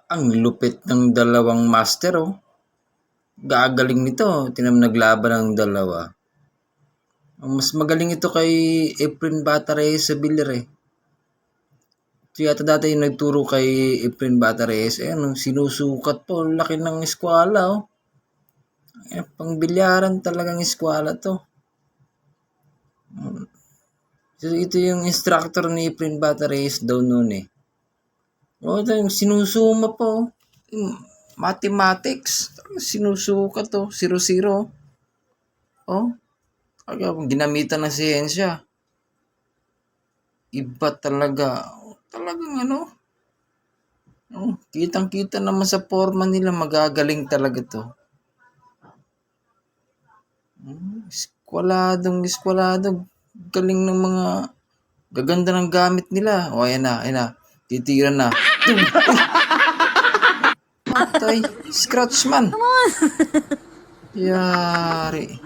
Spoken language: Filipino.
Ang lupit ng dalawang master, oh. Gagaling nito. Tingnan mo, naglaban ng dalawa. Mas magaling ito kay Efren Bata Reyes sa bilyar, eh. Ito yata dati yung nagturo kay Efren Bata Reyes. Ayan, sinusukat po. Laki ng eskwala, oh. Ayan, pang bilyaran talagang eskwala to. So, ito yung instructor ni Efren Bata Reyes daw noon, eh. O, sinusuma po. Mathematics. Sinusukat to. 0-0. Oh, ginamitan ng siyensya. Iba talaga. Talagang ano. Oh, kitang-kita naman sa forma nila. Magagaling talaga to. Eskwalado. Galing ng mga gaganda ng gamit nila. O, ayan na. Titira na. Matay. Scratch man. Yari.